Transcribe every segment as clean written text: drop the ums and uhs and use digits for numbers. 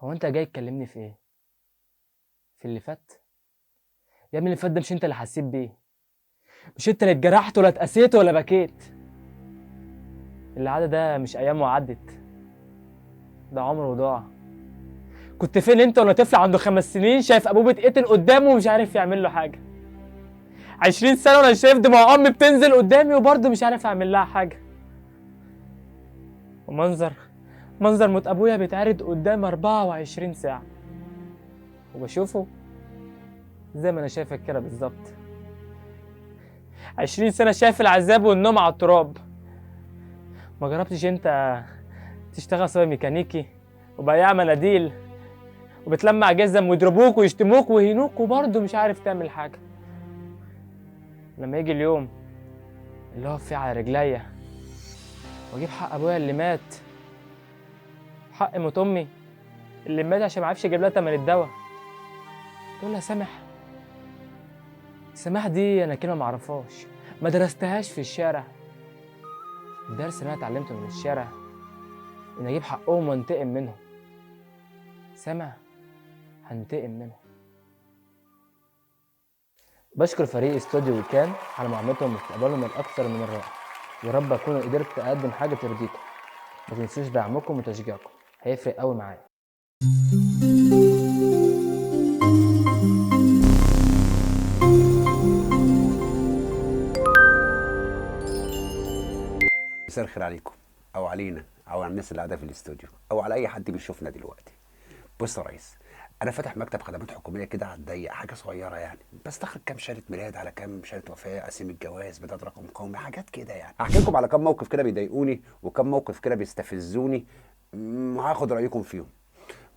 هو انت جاي تكلمني في ايه؟ في اللي فات؟ يا ابني اللي فات ده مش انت اللي حسيت بيه، مش انت اللي اتجرحت ولا اتقسيت ولا بكيت. اللي عدى ده مش ايام وعدت، ده عمر وضاع. كنت فين انت وانا طفل عنده 5 سنين شايف ابوه بيتقتل قدامه ومش عارف يعمل له حاجه؟ 20 سنه وانا شايف دموع امي بتنزل قدامي وبرضه مش عارف اعمل لها حاجه. ومنظر موت ابويا بيتعرض قدامي 24 ساعه وبشوفه زي ما انا شايفك كده بالظبط. 20 سنه شايف العذاب والنوم على التراب. ما جربتش انت تشتغل سواق ميكانيكي وبياع مناديل وبتلمع جزم ويضربوك ويشتموك ويهينوك وبرضه مش عارف تعمل حاجه؟ لما يجي اليوم اللي هو فيه على رجليا واجيب حق ابويا اللي مات، حق موت امي اللي مات عشان معرفش اجيب لها تمن الدواء، تقول لها سامح؟ سامح دي انا كلمه معرفهاش، ما درستهاش في الشارع. الدرس اللي انا اتعلمته من الشارع ان اجيب حقهم وانتقم منهم. سامع؟ هنتقم منهم. بشكر فريق استوديو وكان على معاملتهم واستقبالهم الاكثر من الرائع. يا رب اكون قدرت اقدم حاجه ترضيكم. ما تنسوش دعمكم وتشجيعكم، هيفرق قوي معايا. مساء الخير عليكم او علينا او على الناس اللي قاعده في الاستوديو او على اي حد بيشوفنا دلوقتي. بص يا ريس، انا فاتح مكتب خدمات حكوميه كده على الضيق، حاجه صغيره يعني، بستخرج كام شهاده ميلاد على كام شهاده وفاه، قسيم الجواز، بدات رقم قومي، حاجات كده يعني. هحكي لكم على كام موقف كده بيضايقوني وكام موقف كده بيستفزوني، وهاخد رايكم فيهم.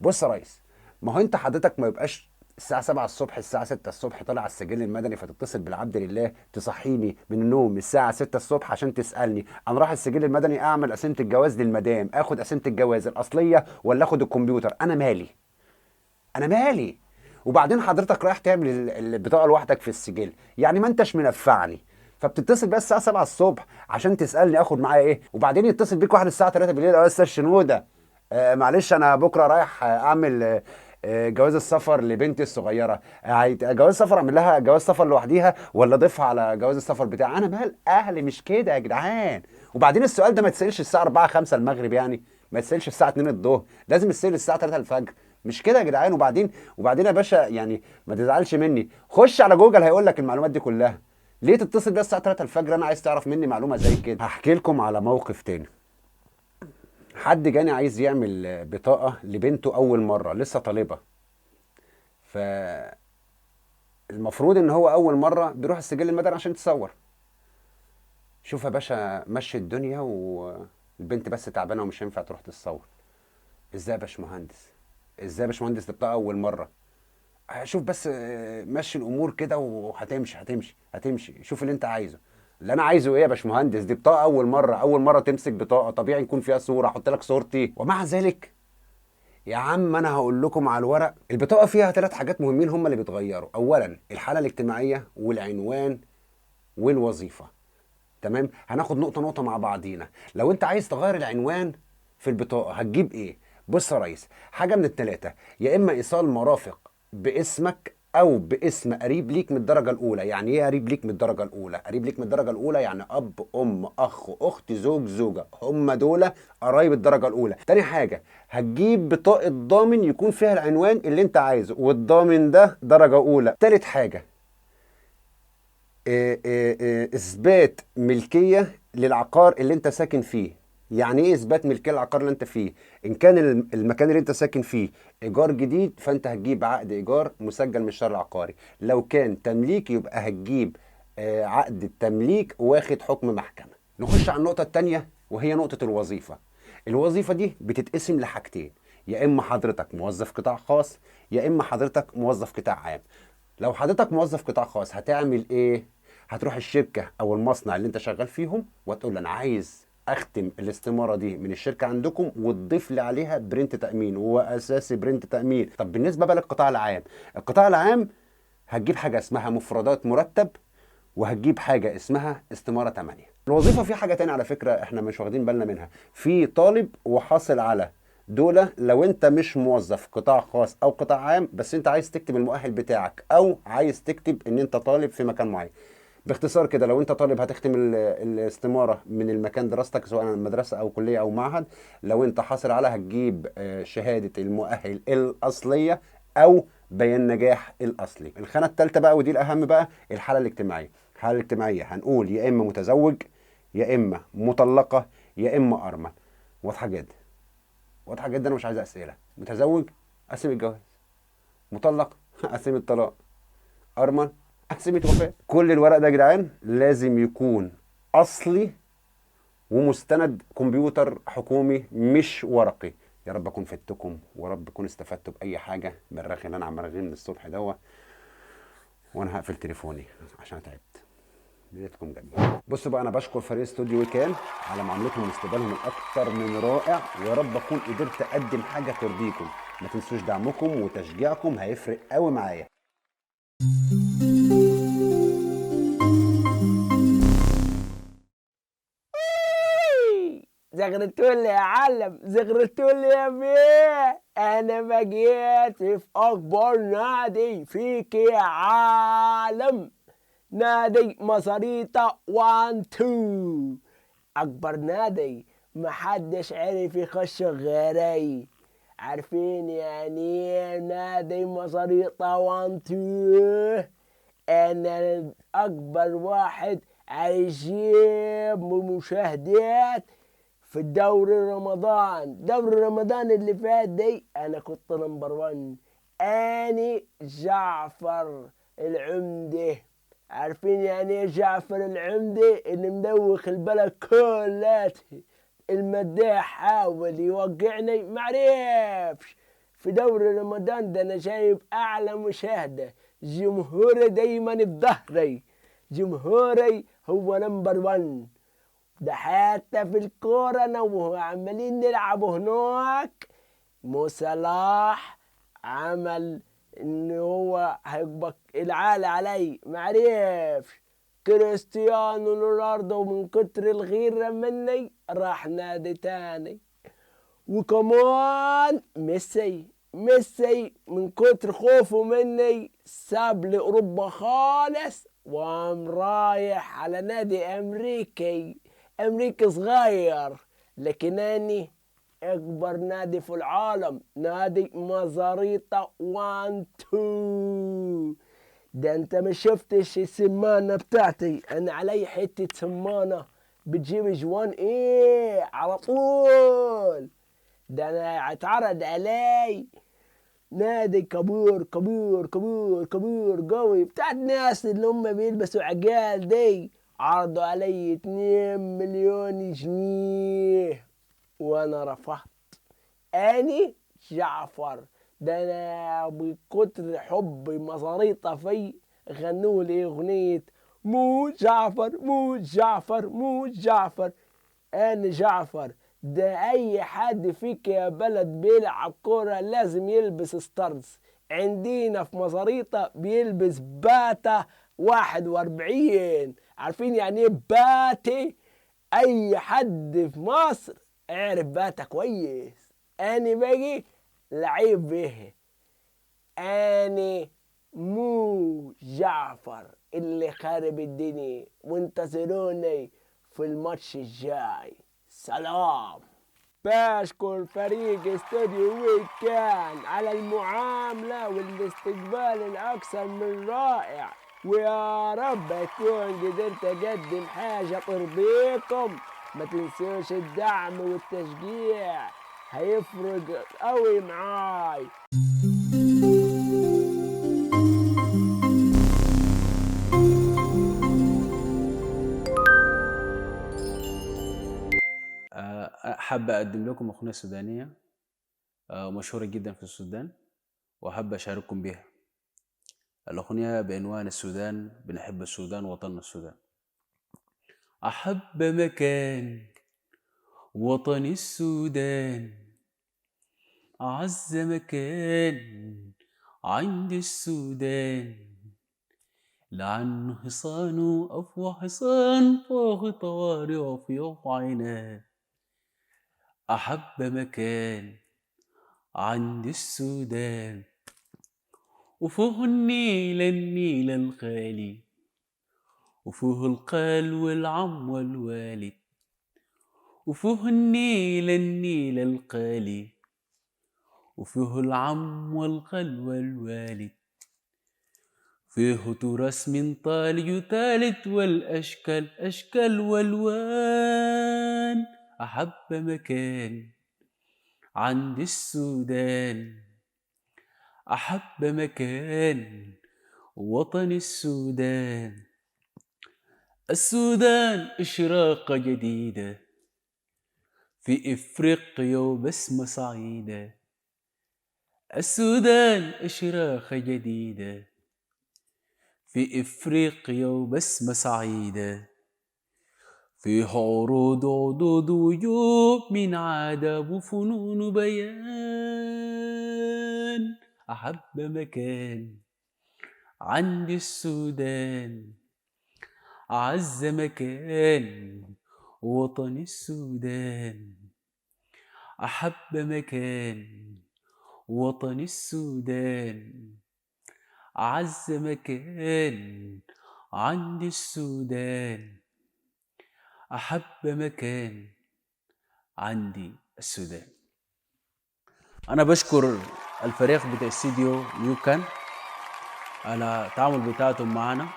بص يا ريس، ما هو انت حضرتك ما يبقاش الساعة 7 الصبح الساعة 6 الصبح طالع على السجل المدني فتتصل بالعبد لله تصحيني من النوم الساعة 6 الصبح عشان تسألني أنا رايح السجل المدني أعمل قسيمة الجواز للمدام، آخد قسيمة الجواز الأصلية ولا آخد الكمبيوتر؟ أنا مالي؟ أنا مالي؟ وبعدين حضرتك رايح تعمل البطاقة لوحدك في السجل، يعني ما أنتش منفعني، فبتتصل بقى الساعة 7 الصبح عشان تسألني آخد معايا إيه، وبعدين يتصل بيك واحد الساعة 3 بالليل يا أستاذ شنودة، معلش انا بكره رايح اعمل جواز السفر لبنتي الصغيره، جواز السفر اعمل لها جواز سفر لوحديها ولا اضيفها على جواز السفر بتاعي؟ انا مال اهلي؟ مش كده يا جدعان. وبعدين السؤال ده ما يتسالش الساعه 4 5 المغرب، يعني ما يتسالش الساعه 2 الظهر، لازم يتسال الساعه 3 الفجر. مش كده يا جدعان. وبعدين يا باشا يعني ما تزعلش مني، خش على جوجل هيقول لك المعلومات دي كلها. ليه تتصل بيا الساعه 3 الفجر؟ انا عايز تعرف مني معلومه زي كده. هحكي لكم على موقف تاني. حد جاني عايز يعمل بطاقة لبنته أول مرة، لسه طالبة، فالمفروض إن هو أول مرة بيروح السجل المدني عشان يتصور. شوف يا باشا، مشي الدنيا والبنت بس تعبانة ومش هينفع تروح تتصور. إزاي يا باشمهندس؟ إزاي يا باشمهندس؟ دي بطاقة أول مرة. شوف بس، مشي الأمور كده وهتمشي. شوف اللي أنت عايزه. اللي انا عايزه ايه يا باشمهندس؟ دي بطاقه اول مره تمسك بطاقه، طبيعي يكون فيها صوره، احط لك صورتي. ومع ذلك يا عم انا هقول لكم على الورق. البطاقه فيها 3 حاجات مهمين هم اللي بيتغيروا. اولا الحاله الاجتماعيه والعنوان والوظيفه. تمام، هناخد نقطه نقطه مع بعضينا. لو انت عايز تغير العنوان في البطاقه هتجيب ايه؟ بص يا ريس، حاجه من الثلاثه، يا اما ايصال مرافق باسمك او باسم قريب ليك من الدرجه الاولى. يعني ايه قريب ليك من الدرجه الاولى؟ قريب ليك من الدرجه الاولى يعني اب ام اخ اخت زوج زوجه، هم دول قرايب الدرجه الاولى. تاني حاجه هتجيب بطاقه ضامن يكون فيها العنوان اللي انت عايزه والضامن ده درجه اولى. تالت حاجه اثبات ملكيه للعقار اللي انت ساكن فيه. يعني ايه اثبات ملكيه للعقار اللي انت فيه؟ ان كان المكان اللي انت ساكن فيه ايجار جديد فانت هتجيب عقد ايجار مسجل من الشهر العقاري. لو كان تمليك يبقى هتجيب عقد التمليك واخد حكم محكمه. نخش على النقطه الثانيه وهي نقطه الوظيفه. الوظيفه دي بتتقسم لحاجتين، يا اما حضرتك موظف قطاع خاص يا اما حضرتك موظف قطاع عام. لو حضرتك موظف قطاع خاص هتعمل ايه؟ هتروح الشركه او المصنع اللي انت شغال فيهم وتقول له انا عايز اختم الاستماره دي من الشركه عندكم وتضيف لي عليها برنت تامين، هو اساسي برنت تامين. طب بالنسبه بقى للقطاع العام، القطاع العام هتجيب حاجه اسمها مفردات مرتب، وهتجيب حاجه اسمها استماره 8. الوظيفه في حاجه تانية على فكره احنا مش واخدين بالنا منها، في طالب وحاصل على دولة. لو انت مش موظف قطاع خاص او قطاع عام، بس انت عايز تكتب المؤهل بتاعك او عايز تكتب ان انت طالب في مكان معين، باختصار كده لو انت طالب هتختم الاستمارة من المكان دراستك سواء مدرسة او كلية او معهد. لو انت حاصل على هتجيب شهادة المؤهل الاصلية او بيان نجاح الاصلي. الخانة الثالثة بقى ودي الاهم بقى، الحالة الاجتماعية. الحالة الاجتماعية هنقول يا اما متزوج، يا اما مطلقة، يا اما ارمل. واضحة جدا، واضحة جدا ومش عايز اسئلة. متزوج قسم الجواز، مطلق قسم الطلاق، ارمل قسمة وفاة. كل الورق ده يا جدعان لازم يكون اصلي ومستند كمبيوتر حكومي مش ورقي. يا رب اكون فدتكم، ورب اكون استفدتوا باي حاجه من الرغي اللي انا عمال ارغي من الصبح دوت. وانا هقفل تليفوني عشان تعبت. ليلتكم جميله. بصوا بقى، انا بشكر فريق استوديو ويكان على معاملتهم واستقبالهم الاكثر من رائع، ويا رب اكون قدرت اقدم حاجه ترضيكم. ما تنسوش دعمكم وتشجيعكم هيفرق قوي معايا. زغرتولي يا علم، زغرتولي يا بيه. انا بقيت في اكبر نادي فيك يا عالم، نادي مصاريطة 1 2، اكبر نادي محدش عرف يخش غيري. عارفين يعني ايه نادي مصاريطة 1 2؟ انا اكبر واحد هيجيب مشاهدات في الدوري دوري رمضان اللي فات دي انا كنت نمبر 1. اني جعفر العمدة. عارفين يعني ايه جعفر العمدة؟ اللي مدوخ البلد كلها. المداح حاول يوقعني معرفش. في دوري رمضان ده انا جايب اعلى مشاهدة. جمهوري دايما بظهري، جمهوري هو نمبر 1. ده حتى في الكورة انا وهو عمالين نلعبوا هناك، مو صلاح عمل ان هو هيبقى العالي علي معرفش. كريستيانو رونالدو من كتر الغيرة مني راح نادي تاني. وكمان ميسي من كتر خوفه مني ساب لأوروبا خالص وقام رايح على نادي أمريكي صغير. لكن أني أكبر نادي في العالم نادي مزاريطة 1 2. ده أنت ما شفتش السمانة بتاعتي، أنا علي حتة سمانة بتجيب جوان إيه على طول. ده انا اتعرض علي نادي كبير قوي بتاع الناس اللي هم بيلبسوا عقال دي، عرضوا علي 2 مليون جنيه وانا رفضت. اني جعفر ده انا بكتر حبي مصاريطة في غنوا لي اغنية مو جعفر. انا جعفر ده اي حد فيك يا بلد بيلعب كورة لازم يلبس ستارز. عندنا في مزاريطة بيلبس باتا 41. عارفين يعني ايه باتي؟ اي حد في مصر عارف باتا كويس. اني باجي لعيب به، اني مو جعفر اللي خارب الدنيا. وانتظروني في الماتش الجاي. سلام. بشكر فريق استوديو ويكان على المعاملة والاستقبال الأكثر من رائع، ويا رب أكون قدرت أقدم حاجة ترضيكم. ما تنسوش الدعم والتشجيع هيفرق قوي معاي. حابة أقدم لكم أغنية سودانية مشهورة جدا في السودان، وأحب أشارككم بها. الأغنية بعنوان السودان بنحب السودان وطننا السودان. أحب مكان وطني السودان، أعز مكان عندي السودان، لعنه حصان أفوى حصان فوق طوارع في عينه. أحب مكان عند السودان وفوه النيل الخالي وفوه القال والعم والوالد وفوه النيل القالي وفيه العم والخال والوالد فيه تراث من طالي وتالت والأشكال أشكال والوان. أحب مكان عند السودان أحب مكان وطن السودان. السودان إشراقة جديدة في إفريقيا وبسمة سعيدة. السودان إشراقة جديدة في إفريقيا وبسمة سعيدة. فيه عروض عدود وجوب من عادة وفنون وبيان. أحب مكان عند السودان أعز مكان وطن السودان. أحب مكان وطن السودان أعز مكان عند السودان. أحب مكان عندي السودان. أنا بشكر الفريق بتاع استديو يوكان على التعامل بتاعتهم معنا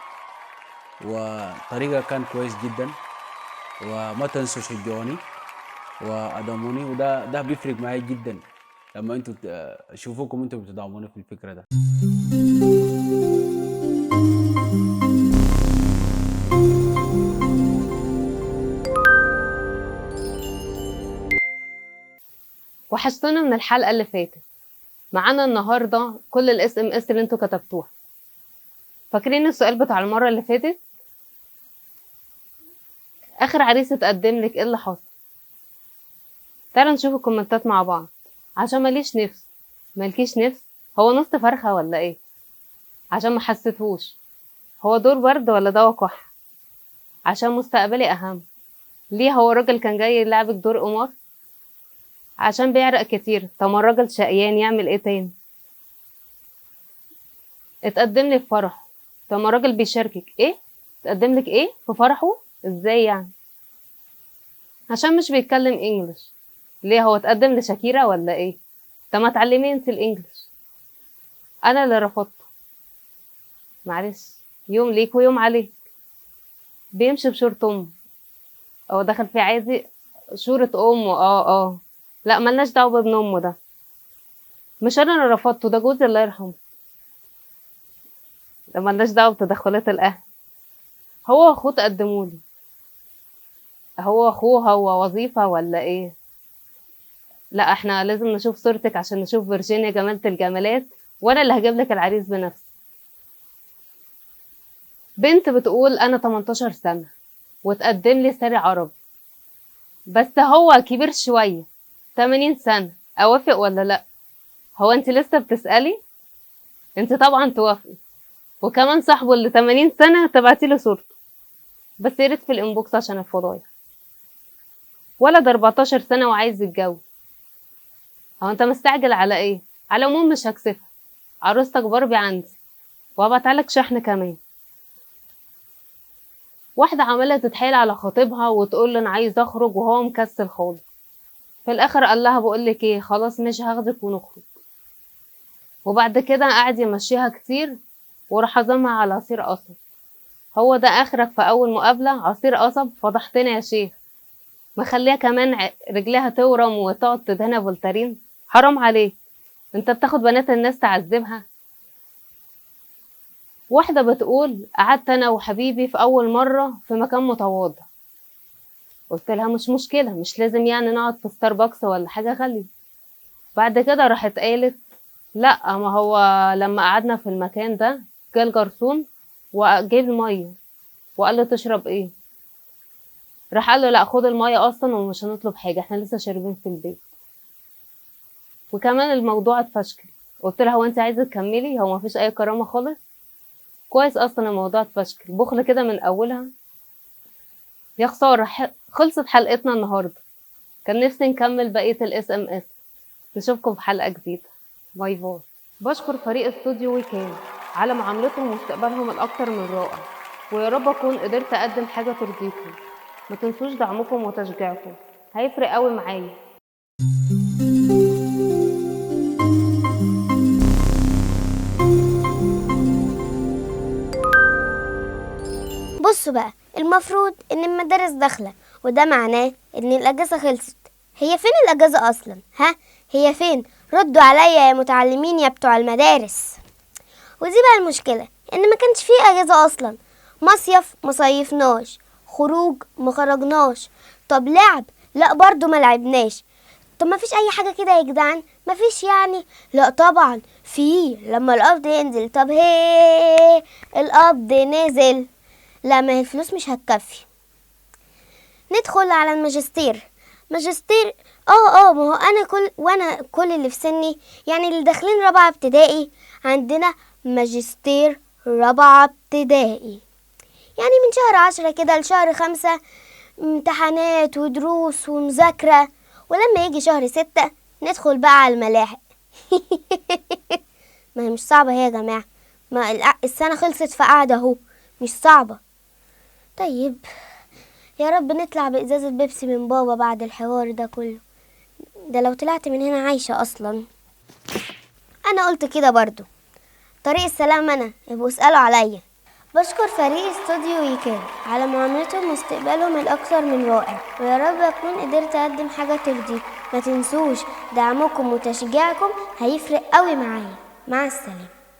وطريقة كان كويس جدا. وما تنسوا شجعوني وأدعموني وده بيفرق معي جدا لما انتوا اشوفوكم انتوا بتدعموني في الفكرة ده. وحشتونا من الحلقة اللي فاتت. معانا النهاردة كل الاس ام اس اللي انتوا كتبتوها. فاكرين السؤال بتاع المرة اللي فاتت؟ اخر عريس اتقدم لك ايه اللي حصل؟ تعالوا نشوف الكومنتات مع بعض. عشان ماليش نفس. مالكيش نفس؟ هو نص فرخة ولا ايه؟ عشان ما حسيتهوش. هو دور برد ولا دوا كح؟ عشان مستقبلي اهم. ليه هو الراجل كان جاي يلعبك دور قمار؟ عشان بيعرق كتير. طب ما الراجل شقيان يعمل ايه تاني؟ اتقدم لي في فرحه. طب ما الراجل بيشاركك ايه؟ اتقدم لك ايه في فرحه؟ ازاي يعني؟ عشان مش بيتكلم انجلش. ليه هو اتقدم لشاكيرا ولا ايه؟ طب ما تعلمي انت الانجليش. انا اللي رفضته. معلش، يوم ليك ويوم عليك. بيمشي بشورة امه. هو دخل في عادي شورة امه. لا ملناش دعوه بابن امه ده. مش انا اللي رفضته، ده جوزي الله يرحمه. ده ملناش دعوه بتدخلات الاهل. هو واخوه تقدمولي. هو اخوه هو وظيفه ولا ايه؟ لا احنا لازم نشوف صورتك عشان نشوف فيرجينيا جمالة الجمالات. وانا اللي هجيب لك العريس بنفسي. بنت بتقول انا 18 سنه وتقدم لي ساري عربي بس هو كبير شويه 80 سنه، اوافق ولا لا؟ هو انت لسه بتسالي؟ انت طبعا توافقي. وكمان صاحبه اللي 80 سنه تبعتي له صورته بس يا ريت في الانبوكس عشان الفضايح. ولد 14 سنه وعايز يتجوز. هو انت مستعجل على ايه؟ على العموم مش هكسفها. عروستك باربي عندي وهبعتلك شحن كمان. واحدة عمالة تتحايل على خطيبها وتقول له انا عايز اخرج وهو مكسل خالص. في الاخر قال لها بقولك ايه، خلاص مش هاخدك ونخرج. وبعد كده قعد يمشيها كتير وراح عزمها على عصير قصب. هو ده اخرك في اول مقابلة عصير قصب؟ فضحتنا يا شيخ. مخليها كمان رجليها تورم وتقعد تدهنها فولتارين. حرام عليك، انت بتاخد بنات الناس تعذبها. واحدة بتقول قعدت انا وحبيبي في اول مرة في مكان متواضع. قلت لها مش مشكلة، مش لازم يعني نقعد في ستاربكس ولا حاجة غالية. بعد كده راحت قالت لا، ما هو لما قعدنا في المكان ده جه الجرسون وجايب المية وقال له تشرب ايه؟ راح قال له لا خد المية اصلا ومش هنطلب حاجة، احنا لسه شاربين في البيت. وكمان الموضوع اتفشكل. قلت لها هو انت عايزة تكملي؟ هو مفيش اي كرامة خالص؟ كويس اصلا الموضوع اتفشكل، بخل كده من اولها. يا خساره، خلصت حلقتنا النهارده. كان نفسي نكمل بقيه SMS. نشوفكم في حلقه جديده. باي باي. بشكر فريق استوديو ويكند على معاملتهم واستقبالهم الاكتر من رائع، ويا رب اكون قدرت اقدم حاجه ترضيكم. ما تنسوش دعمكم وتشجيعكم، هيفرق قوي معايا. بصوا بقى، المفروض ان المدارس داخله، وده معناه ان الاجازه خلصت. هي فين الاجازه اصلا؟ ها، هي فين؟ ردوا عليا يا متعلمين يا بتوع المدارس. ودي بقى المشكله، ان ما كانش فيه اجازه اصلا. مصيف ما صيفناش، خروج ما خرجناش، طب لعب لا برضو ما لعبناش. طب ما فيش اي حاجه كده يا جدعان؟ ما فيش يعني؟ لا طبعا في، لما القبض ينزل. طب هي القبض نزل، لا ما هي الفلوس مش هتكفي. ندخل على الماجستير. ماجستير ما هو انا كل اللي في سني، يعني اللي داخلين رابعه ابتدائي، عندنا ماجستير رابعه ابتدائي. يعني من شهر 10 كده لشهر 5 امتحانات ودروس ومذاكرة، ولما يجي شهر 6 ندخل بقى على الملاحق. ما هي مش صعبة هي يا جماعة، ما السنة خلصت فقاعدة اهو، مش صعبة. طيب يا رب نطلع بإزازة بيبسي من بابا بعد الحوار ده كله، ده لو طلعت من هنا عايشة أصلا. أنا قلت كده برضو، طريق السلام أنا، يبقوا اسألوا عليا. بشكر فريق استوديو ويكند على معاملتهم واستقبالهم الأكثر من رائع، ويا رب أكون قدرت أقدم حاجة ترضيكم. ما تنسوش دعمكم وتشجيعكم هيفرق قوي معايا. مع السلامة.